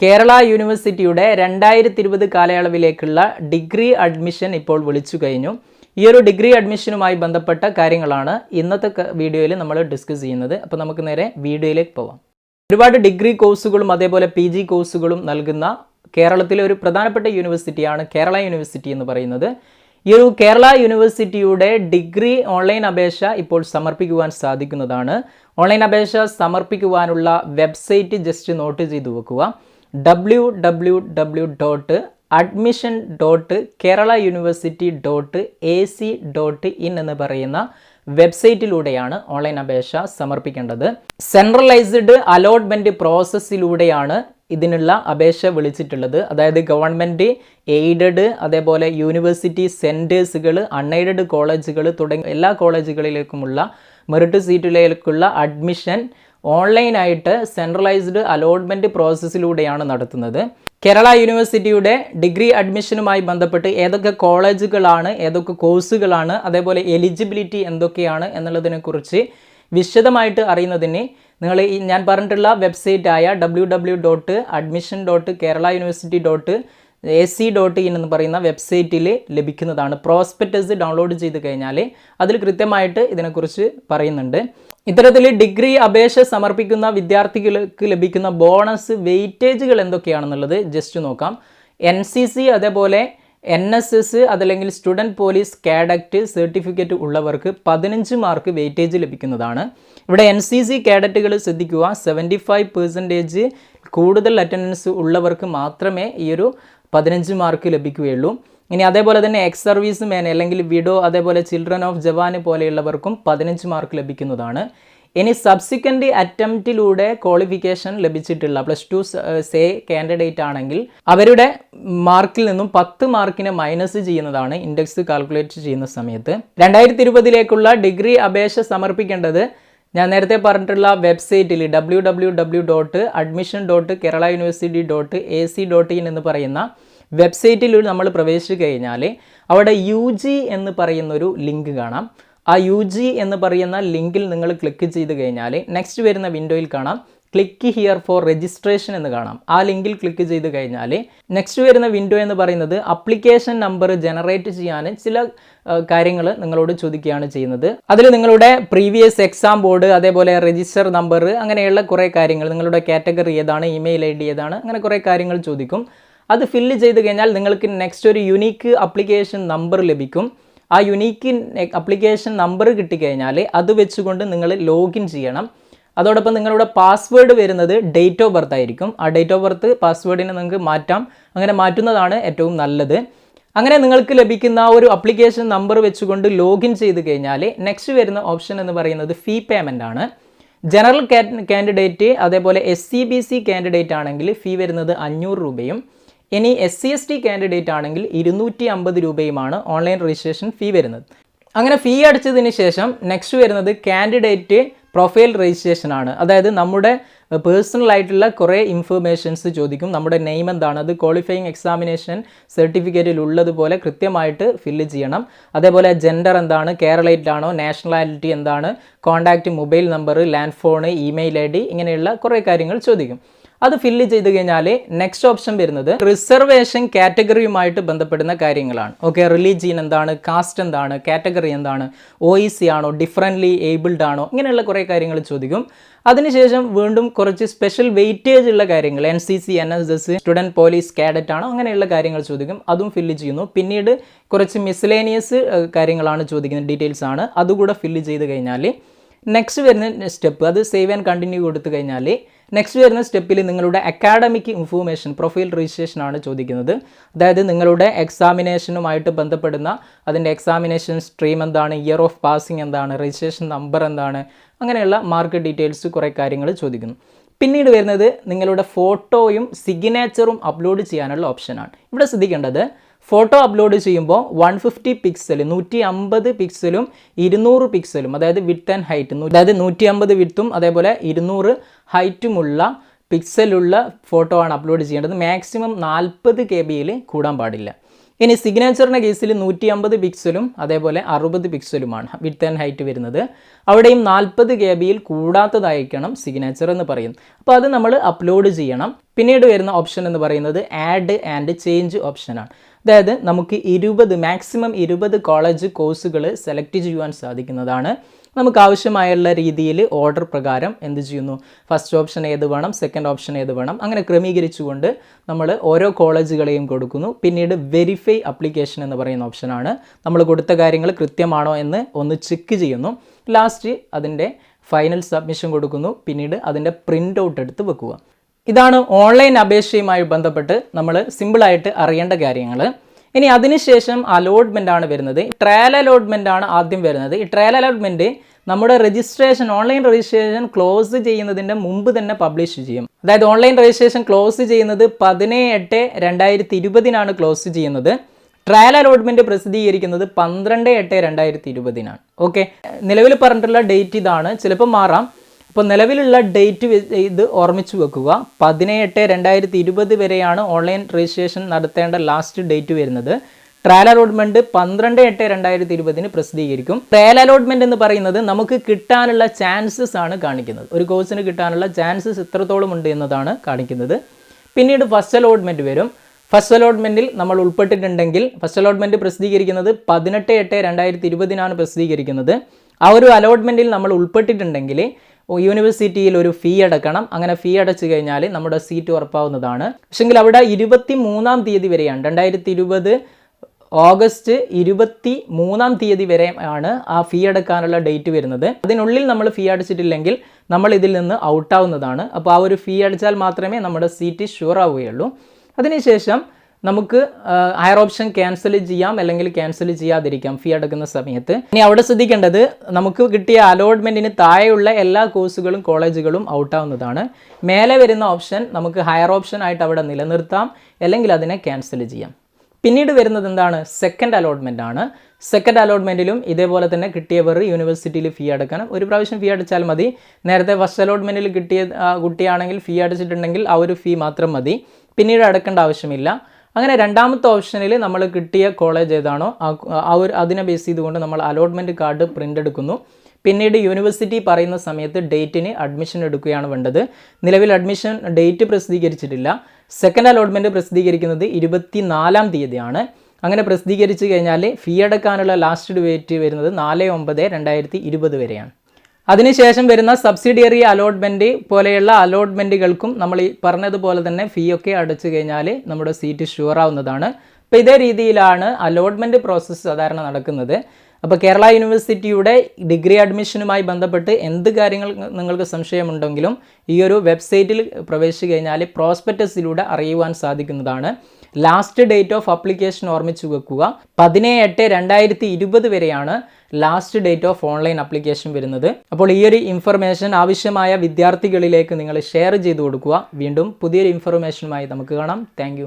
കേരള യൂണിവേഴ്സിറ്റിയുടെ 2020 കാലയളവിലേക്കുള്ള degree admission ഇപ്പോൾ വിളിച്ചു കഴിഞ്ഞു. ഈ ഒരു ഡിഗ്രി അഡ്മിഷനുമായി ബന്ധപ്പെട്ട കാര്യങ്ങളാണ് ഇന്നത്തെ വീഡിയോയിൽ നമ്മൾ ഡിസ്കസ് ചെയ്യുന്നത്. അപ്പോൾ നമുക്ക് നേരെ വീഡിയോയിലേക്ക് പോവാം. ഒരുപാട് ഡിഗ്രി കോഴ്സുകളും അതേപോലെ PG കോഴ്സുകളും നൽകുന്ന കേരളത്തിലെ ഒരു പ്രധാനപ്പെട്ട യൂണിവേഴ്സിറ്റിയാണ് കേരള യൂണിവേഴ്സിറ്റി എന്ന് പറയുന്നത്. ഈ ഒരു കേരള യൂണിവേഴ്സിറ്റിയുടെ ഡിഗ്രി ഓൺലൈൻ അപേക്ഷ ഇപ്പോൾ സമർപ്പിക്കുവാൻ സാധിക്കുന്നതാണ്. ഓൺലൈൻ അപേക്ഷ സമർപ്പിക്കുവാനുള്ള വെബ്സൈറ്റ് ജസ്റ്റ് നോട്ട് ചെയ്തു വെക്കുക. www.admission.keralauniversity.ac.in എന്ന് പറയുന്ന വെബ്സൈറ്റിലൂടെയാണ് ഓൺലൈൻ അപേക്ഷ സമർപ്പിക്കേണ്ടത്. സെൻട്രലൈസ്ഡ് അലോട്ട്മെൻറ്റ് പ്രോസസ്സിലൂടെയാണ് ഇതിനുള്ള അപേക്ഷ വിളിച്ചിട്ടുള്ളത്. അതായത് ഗവൺമെൻറ് എയ്ഡഡ്, അതേപോലെ യൂണിവേഴ്സിറ്റി സെൻറ്റേഴ്സുകൾ, അൺഎയ്ഡഡ് കോളേജുകൾ തുടങ്ങിയ എല്ലാ കോളേജുകളിലേക്കുമുള്ള മെറിറ്റ് സീറ്റിലേക്കുള്ള അഡ്മിഷൻ ഓൺലൈനായിട്ട് സെൻട്രലൈസ്ഡ് അലോട്ട്മെൻറ്റ് പ്രോസസ്സിലൂടെയാണ് നടത്തുന്നത്. കേരള യൂണിവേഴ്സിറ്റിയുടെ ഡിഗ്രി അഡ്മിഷനുമായി ബന്ധപ്പെട്ട് ഏതൊക്കെ കോളേജുകളാണ്, ഏതൊക്കെ കോഴ്സുകളാണ്, അതേപോലെ എലിജിബിലിറ്റി എന്തൊക്കെയാണ് എന്നുള്ളതിനെക്കുറിച്ച് വിശദമായിട്ട് അറിയുന്നതിന് നിങ്ങൾ ഞാൻ പറഞ്ഞിട്ടുള്ള വെബ്സൈറ്റായ www.admission.keralauniversity.ac.in എന്ന് പറയുന്ന വെബ്സൈറ്റിൽ ലഭിക്കുന്നതാണ്. പ്രോസ്പെക്ടസ് ഡൗൺലോഡ് ചെയ്ത് കഴിഞ്ഞാൽ അതിൽ കൃത്യമായിട്ട് ഇതിനെക്കുറിച്ച് പറയുന്നുണ്ട്. ഇത്തരത്തിൽ ഡിഗ്രി അപേക്ഷ സമർപ്പിക്കുന്ന വിദ്യാർത്ഥികൾക്ക് ലഭിക്കുന്ന ബോണസ് വെയിറ്റേജുകൾ എന്തൊക്കെയാണെന്നുള്ളത് ജസ്റ്റ് നോക്കാം. NCC, അതേപോലെ NSS, അതല്ലെങ്കിൽ സ്റ്റുഡൻറ്റ് പോലീസ് കാഡറ്റ് സർട്ടിഫിക്കറ്റ് ഉള്ളവർക്ക് 15 മാർക്ക് വെയിറ്റേജ് ലഭിക്കുന്നതാണ്. ഇവിടെ NCC കാഡറ്റുകൾ ശ്രദ്ധിക്കുക, 75% കൂടുതൽ അറ്റൻഡൻസ് ഉള്ളവർക്ക് മാത്രമേ ഈ ഒരു 15 മാർക്ക് ലഭിക്കുകയുള്ളൂ. ഇനി അതേപോലെ തന്നെ എക്സ് സർവീസ് മാൻ അല്ലെങ്കിൽ വിഡോ, അതേപോലെ ചിൽഡ്രൻ ഓഫ് ജവാന് പോലെയുള്ളവർക്കും 15 മാർക്ക് ലഭിക്കുന്നതാണ്. ഇനി സബ്സിക്വൻ്റ് അറ്റംപ്റ്റിലൂടെ ക്വാളിഫിക്കേഷൻ ലഭിച്ചിട്ടുള്ള +2 സേ കാൻഡിഡേറ്റ് ആണെങ്കിൽ അവരുടെ മാർക്കിൽ നിന്നും 10 മാർക്കിനെ മൈനസ് ചെയ്യുന്നതാണ് ഇൻഡെക്സ് കാൽക്കുലേറ്റ് ചെയ്യുന്ന സമയത്ത്. 2020ലേക്കുള്ള ഡിഗ്രി അപേക്ഷ സമർപ്പിക്കേണ്ടത് ഞാൻ നേരത്തെ പറഞ്ഞിട്ടുള്ള വെബ്സൈറ്റിൽ www.admission.keralauniversity.ac.in എന്ന് പറയുന്ന വെബ്സൈറ്റിൽ നമ്മൾ പ്രവേശിച്ചു കഴിഞ്ഞാൽ അവിടെ UG എന്ന് പറയുന്നൊരു ലിങ്ക് കാണാം. ആ UG എന്ന് പറയുന്ന ലിങ്കിൽ നിങ്ങൾ ക്ലിക്ക് ചെയ്ത് കഴിഞ്ഞാൽ നെക്സ്റ്റ് വരുന്ന വിൻഡോയിൽ കാണാം ക്ലിക്ക് ഹിയർ ഫോർ രജിസ്ട്രേഷൻ എന്ന് കാണാം. ആ ലിങ്കിൽ ക്ലിക്ക് ചെയ്ത് കഴിഞ്ഞാൽ നെക്സ്റ്റ് വരുന്ന വിൻഡോ എന്ന് പറയുന്നത് അപ്ലിക്കേഷൻ നമ്പർ ജനറേറ്റ് ചെയ്യാൻ ചില കാര്യങ്ങൾ നിങ്ങളോട് ചോദിക്കുകയാണ് ചെയ്യുന്നത്. അതിൽ നിങ്ങളുടെ പ്രീവിയസ് എക്സാം ബോർഡ്, അതേപോലെ രജിസ്റ്റർ നമ്പർ, അങ്ങനെയുള്ള കുറേ കാര്യങ്ങൾ, നിങ്ങളുടെ കാറ്റഗറി ഏതാണ്, ഇമെയിൽ ID ഏതാണ്, അങ്ങനെ കുറേ കാര്യങ്ങൾ ചോദിക്കും. അത് ഫില്ല് ചെയ്ത് കഴിഞ്ഞാൽ നിങ്ങൾക്ക് നെക്സ്റ്റ് ഒരു യുണീക്ക് അപ്ലിക്കേഷൻ നമ്പർ ലഭിക്കും. ആ യുണീക്ക് അപ്ലിക്കേഷൻ നമ്പർ കിട്ടിക്കഴിഞ്ഞാൽ അത് വെച്ചുകൊണ്ട് നിങ്ങൾ ലോഗിൻ ചെയ്യണം. അതോടൊപ്പം നിങ്ങളുടെ പാസ്വേഡ് വരുന്നത് ഡേറ്റ് ഓഫ് ബർത്ത് ആയിരിക്കും. ആ ഡേറ്റ് ഓഫ് ബർത്ത് പാസ്വേഡിനെ നിങ്ങൾക്ക് മാറ്റാം. അങ്ങനെ മാറ്റുന്നതാണ് ഏറ്റവും നല്ലത്. അങ്ങനെ നിങ്ങൾക്ക് ലഭിക്കുന്ന ഒരു അപ്ലിക്കേഷൻ നമ്പർ വെച്ചുകൊണ്ട് ലോഗിൻ ചെയ്ത് കഴിഞ്ഞാൽ നെക്സ്റ്റ് വരുന്ന ഓപ്ഷൻ എന്ന് പറയുന്നത് ഫീ പേയ്മെൻ്റ് ആണ്. ജനറൽ കാൻഡിഡേറ്റ്, അതേപോലെ SCBC കാൻഡിഡേറ്റ് ആണെങ്കിൽ ഫീ വരുന്നത് 500 രൂപയും, ഇനി SC/ST കാൻഡിഡേറ്റ് ആണെങ്കിൽ 250 രൂപയുമാണ് ഓൺലൈൻ രജിസ്ട്രേഷൻ ഫീ വരുന്നത്. അങ്ങനെ ഫീ അടിച്ചതിന് ശേഷം നെക്സ്റ്റ് വരുന്നത് കാൻഡിഡേറ്റ് പ്രൊഫൈൽ രജിസ്ട്രേഷൻ ആണ്. അതായത് നമ്മുടെ പേഴ്സണൽ ആയിട്ടുള്ള കുറേ ഇൻഫർമേഷൻസ് ചോദിക്കും. നമ്മുടെ നെയിം എന്താണ്, അത് ക്വാളിഫയിങ് എക്സാമിനേഷൻ സർട്ടിഫിക്കറ്റിൽ ഉള്ളതുപോലെ കൃത്യമായിട്ട് ഫില്ല് ചെയ്യണം. അതേപോലെ ജെൻഡർ എന്താണ്, കേരളൈറ്റ് ആണോ, നാഷണാലിറ്റി എന്താണ്, contact mobile number, land phone, email ID, ഇങ്ങനെയുള്ള കുറേ കാര്യങ്ങൾ ചോദിക്കും. അത് ഫില്ല് ചെയ്ത് കഴിഞ്ഞാൽ നെക്സ്റ്റ് ഓപ്ഷൻ വരുന്നത് റിസർവേഷൻ കാറ്റഗറിയുമായിട്ട് ബന്ധപ്പെടുന്ന കാര്യങ്ങളാണ്. ഓക്കെ, റിലീജിയൻ എന്താണ്, കാസ്റ്റ് എന്താണ്, കാറ്റഗറി എന്താണ്, OEC ആണോ, ഡിഫറൻ്റ്ലി ഏബിൾഡ് ആണോ, ഇങ്ങനെയുള്ള കുറേ കാര്യങ്ങൾ ചോദിക്കും. അതിനുശേഷം വീണ്ടും കുറച്ച് സ്പെഷ്യൽ വെയിറ്റേജ് ഉള്ള കാര്യങ്ങൾ, NCC, NSS, student police cadet ആണോ, അങ്ങനെയുള്ള കാര്യങ്ങൾ ചോദിക്കും. അതും ഫില്ല് ചെയ്യുന്നു. പിന്നീട് കുറച്ച് മിസ്ലേനിയസ് കാര്യങ്ങളാണ് ചോദിക്കുന്നത്, ഡീറ്റെയിൽസ് ആണ്. അതുകൂടെ ഫില്ല് ചെയ്ത് കഴിഞ്ഞാൽ നെക്സ്റ്റ് വരുന്ന സ്റ്റെപ്പ്, അത് സേവ് ആൻഡ് കണ്ടിന്യൂ കൊടുത്തു കഴിഞ്ഞാൽ നെക്സ്റ്റ് വരുന്ന സ്റ്റെപ്പിൽ നിങ്ങളുടെ അക്കാഡമിക് ഇൻഫോർമേഷൻ പ്രൊഫൈൽ രജിസ്ട്രേഷൻ ആണ് ചോദിക്കുന്നത്. അതായത് നിങ്ങളുടെ എക്സാമിനേഷനുമായിട്ട് ബന്ധപ്പെടുന്ന അതിൻ്റെ എക്സാമിനേഷൻ സ്ട്രീം എന്താണ്, ഇയർ ഓഫ് പാസിംഗ് എന്താണ്, രജിസ്ട്രേഷൻ നമ്പർ എന്താണ്, അങ്ങനെയുള്ള മാർക്ക് ഡീറ്റെയിൽസ് കുറേ കാര്യങ്ങൾ ചോദിക്കുന്നു. പിന്നീട് വരുന്നത് നിങ്ങളുടെ ഫോട്ടോയും സിഗ്നേച്ചറും അപ്ലോഡ് ചെയ്യാനുള്ള ഓപ്ഷനാണ്. ഇവിടെ ശ്രദ്ധിക്കേണ്ടത് ഫോട്ടോ അപ്ലോഡ് ചെയ്യുമ്പോൾ 150 പിക്സൽ 150 പിക്സലും 200 പിക്സലും, അതായത് വിഡ്ത്ത് ആൻഡ് ഹൈറ്റ്, അതായത് 150 വിഡ്ത്തും അതേപോലെ 200 ഹൈറ്റുമുള്ള പിക്സലുള്ള ഫോട്ടോ ആണ് അപ്ലോഡ് ചെയ്യേണ്ടത്. മാക്സിമം 40 KB കൂടാൻ പാടില്ല. ഇനി സിഗ്നേച്ചറിൻ്റെ കേസിൽ 150 പിക്സലും അതേപോലെ 60 പിക്സലുമാണ് വിഡ്ത്ത് ആൻഡ് ഹൈറ്റ് വരുന്നത്. അവിടെയും 40 KB കൂടാത്തതായിരിക്കണം സിഗ്നേച്ചർ എന്ന് പറയും. അപ്പോൾ അത് നമ്മൾ അപ്ലോഡ് ചെയ്യണം. പിന്നീട് വരുന്ന ഓപ്ഷൻ എന്ന് പറയുന്നത് ആഡ് ആൻഡ് ചേഞ്ച് ഓപ്ഷനാണ്. അതായത് നമുക്ക് മാക്സിമം 20 കോളേജ് കോഴ്സുകൾ സെലക്ട് ചെയ്യുവാൻ സാധിക്കുന്നതാണ്. നമുക്ക് ആവശ്യമായുള്ള രീതിയിൽ ഓർഡർ പ്രകാരം എന്ത് ചെയ്യുന്നു, ഫസ്റ്റ് ഓപ്ഷൻ ഏത് വേണം, സെക്കൻഡ് ഓപ്ഷൻ ഏത് വേണം, അങ്ങനെ ക്രമീകരിച്ചുകൊണ്ട് നമ്മൾ ഓരോ കോളേജുകളെയും കൊടുക്കുന്നു. പിന്നീട് വെരിഫൈ അപ്ലിക്കേഷൻ എന്ന് പറയുന്ന ഓപ്ഷനാണ്. നമ്മൾ കൊടുത്ത കാര്യങ്ങൾ കൃത്യമാണോ എന്ന് ഒന്ന് ചെക്ക് ചെയ്യുന്നു. ലാസ്റ്റ് അതിൻ്റെ ഫൈനൽ സബ്മിഷൻ കൊടുക്കുന്നു. പിന്നീട് അതിൻ്റെ പ്രിൻ്റ് ഔട്ട് എടുത്ത് വെക്കുക. ഇതാണ് ഓൺലൈൻ അപേക്ഷയുമായി ബന്ധപ്പെട്ട് നമ്മൾ സിമ്പിളായിട്ട് അറിയേണ്ട കാര്യങ്ങൾ. ഇനി അതിനുശേഷം അലോട്ട്മെൻ്റ് ആണ് വരുന്നത്. ട്രയൽ അലോട്ട്മെൻ്റ് ആണ് ആദ്യം വരുന്നത്. ഈ ട്രയൽ അലോട്ട്മെൻറ്റ് നമ്മുടെ ഓൺലൈൻ രജിസ്ട്രേഷൻ ക്ലോസ് ചെയ്യുന്നതിൻ്റെ മുമ്പ് തന്നെ പബ്ലിഷ് ചെയ്യും. അതായത് ഓൺലൈൻ രജിസ്ട്രേഷൻ ക്ലോസ് ചെയ്യുന്നത് 17/8/2020 ക്ലോസ് ചെയ്യുന്നത്. ട്രയൽ അലോട്ട്മെൻറ്റ് പ്രസിദ്ധീകരിക്കുന്നത് 12/8/2020. ഓക്കെ, നിലവിൽ പറഞ്ഞിട്ടുള്ള ഡേറ്റ് ഇതാണ്. ചിലപ്പോൾ മാറാം. അപ്പോൾ നിലവിലുള്ള ഡേറ്റ് ഇത് ഓർമ്മിച്ച് വെക്കുക. 17/8/2020 വരെയാണ് ഓൺലൈൻ രജിസ്ട്രേഷൻ നടത്തേണ്ട ലാസ്റ്റ് ഡേറ്റ് വരുന്നത്. ട്രയൽ അലോട്ട്മെൻറ്റ് 12/8/2020 പ്രസിദ്ധീകരിക്കും. ട്രയൽ അലോട്ട്മെൻറ്റ് എന്ന് പറയുന്നത് നമുക്ക് കിട്ടാനുള്ള ചാൻസസ് ആണ് കാണിക്കുന്നത്. ഒരു കോഴ്സിന് കിട്ടാനുള്ള ചാൻസസ് എത്രത്തോളം ഉണ്ട് എന്നതാണ് കാണിക്കുന്നത്. പിന്നീട് ഫസ്റ്റ് അലോട്ട്മെൻറ്റ് വരും. ഫസ്റ്റ് അലോട്ട്മെൻറ്റിൽ നമ്മൾ ഉൾപ്പെട്ടിട്ടുണ്ടെങ്കിൽ ഫസ്റ്റ് അലോട്ട്മെൻറ്റ് പ്രസിദ്ധീകരിക്കുന്നത് 18/8/2020 പ്രസിദ്ധീകരിക്കുന്നത്. ആ ഒരു അലോട്ട്മെൻറ്റിൽ നമ്മൾ ഉൾപ്പെട്ടിട്ടുണ്ടെങ്കിൽ യൂണിവേഴ്സിറ്റിയിൽ ഒരു ഫീ അടക്കണം. അങ്ങനെ ഫീ അടച്ചു കഴിഞ്ഞാൽ നമ്മുടെ സീറ്റ് ഉറപ്പാവുന്നതാണ്. പക്ഷെങ്കിൽ അവിടെ 23-ാം തീയതി വരെയാണ്, 2020 ഓഗസ്റ്റ് 23-ാം തീയതി വരെ ആണ് ആ ഫീ അടക്കാനുള്ള ഡേറ്റ് വരുന്നത്. അതിനുള്ളിൽ നമ്മൾ ഫീ അടച്ചിട്ടില്ലെങ്കിൽ നമ്മൾ ഇതിൽ നിന്ന് ഔട്ടാവുന്നതാണ്. അപ്പോൾ ആ ഒരു ഫീ അടച്ചാൽ മാത്രമേ നമ്മുടെ സീറ്റ് ഷുവർ ആവുകയുള്ളൂ. അതിനുശേഷം നമുക്ക് ഹയർ ഓപ്ഷൻ ക്യാൻസൽ ചെയ്യാം, അല്ലെങ്കിൽ ക്യാൻസൽ ചെയ്യാതിരിക്കാം ഫീ അടക്കുന്ന സമയത്ത്. ഇനി അവിടെ ശ്രദ്ധിക്കേണ്ടത്, നമുക്ക് കിട്ടിയ അലോട്ട്മെൻറ്റിന് താഴെയുള്ള എല്ലാ കോഴ്സുകളും കോളേജുകളും ഔട്ടാവുന്നതാണ്. മേലെ വരുന്ന ഓപ്ഷൻ നമുക്ക് ഹയർ ഓപ്ഷൻ ആയിട്ട് അവിടെ നിലനിർത്താം, അല്ലെങ്കിൽ അതിനെ ക്യാൻസൽ ചെയ്യാം. പിന്നീട് വരുന്നത് എന്താണ്, സെക്കൻഡ് അലോട്ട്മെൻ്റ് ആണ്. സെക്കൻഡ് അലോട്ട്മെൻറ്റിലും ഇതേപോലെ തന്നെ കിട്ടിയവർ യൂണിവേഴ്സിറ്റിയിൽ ഫീ അടക്കണം. ഒരു പ്രാവശ്യം ഫീ അടച്ചാൽ മതി. നേരത്തെ ഫസ്റ്റ് അലോട്ട്മെൻറ്റിൽ കിട്ടിയ കുട്ടിയാണെങ്കിൽ ഫീ അടച്ചിട്ടുണ്ടെങ്കിൽ ആ ഒരു ഫീ മാത്രം മതി, പിന്നീട് അടക്കേണ്ട ആവശ്യമില്ല. അങ്ങനെ രണ്ടാമത്തെ ഓപ്ഷനിൽ നമ്മൾ കിട്ടിയ കോളേജ് ഏതാണോ അതിനെ ബേസ് ചെയ്തുകൊണ്ട് നമ്മൾ അലോട്ട്മെൻറ്റ് കാർഡ് പ്രിൻ്റ് എടുക്കുന്നു. പിന്നീട് യൂണിവേഴ്സിറ്റി പറയുന്ന സമയത്ത് ഡേറ്റിന് അഡ്മിഷൻ എടുക്കുകയാണ് വേണ്ടത്. നിലവിൽ അഡ്മിഷൻ ഡേറ്റ് പ്രസിദ്ധീകരിച്ചിട്ടില്ല. സെക്കൻഡ് അലോട്ട്മെൻറ്റ് പ്രസിദ്ധീകരിക്കുന്നത് 24-ാം തീയതിയാണ്. അങ്ങനെ പ്രസിദ്ധീകരിച്ച് കഴിഞ്ഞാൽ ഫീ അടക്കാനുള്ള ലാസ്റ്റ് ഡേറ്റ് വരുന്നത് 4/9/2020 വരെയാണ്. അതിനുശേഷം വരുന്ന സബ്സിഡിയറി അലോട്ട്മെൻറ്റ് പോലെയുള്ള അലോട്ട്മെൻറ്റുകൾക്കും നമ്മൾ ഈ പറഞ്ഞതുപോലെ തന്നെ ഫീ ഒക്കെ അടച്ചു കഴിഞ്ഞാൽ നമ്മുടെ സീറ്റ് ഷുവർ ആവുന്നതാണ്. അപ്പോൾ ഇതേ രീതിയിലാണ് അലോട്ട്മെൻറ്റ് പ്രോസസ്സ് സാധാരണ നടക്കുന്നത്. അപ്പോൾ കേരള യൂണിവേഴ്സിറ്റിയുടെ ഡിഗ്രി അഡ്മിഷനുമായി ബന്ധപ്പെട്ട് എന്ത് കാര്യങ്ങൾ നിങ്ങൾക്ക് സംശയമുണ്ടെങ്കിലും ഈ ഒരു വെബ്സൈറ്റിൽ പ്രവേശിച്ചു കഴിഞ്ഞാൽ പ്രോസ്പെക്ടസിലൂടെ അറിയുവാൻ സാധിക്കുന്നതാണ്. ലാസ്റ്റ് ഡേറ്റ് ഓഫ് അപ്ലിക്കേഷൻ ഓർമ്മിച്ചു വെക്കുക. 17/8/2020 വരെയാണ് last date of online application വരുന്നത്. അപ്പോൾ ഈ ഒരു ഇൻഫർമേഷൻ ആവശ്യമായ വിദ്യാർത്ഥികളിലേക്ക് നിങ്ങൾ ഷെയർ ചെയ്ത് കൊടുക്കുക. വീണ്ടും പുതിയൊരു ഇൻഫർമേഷനുമായി നമുക്ക് കാണാം. താങ്ക്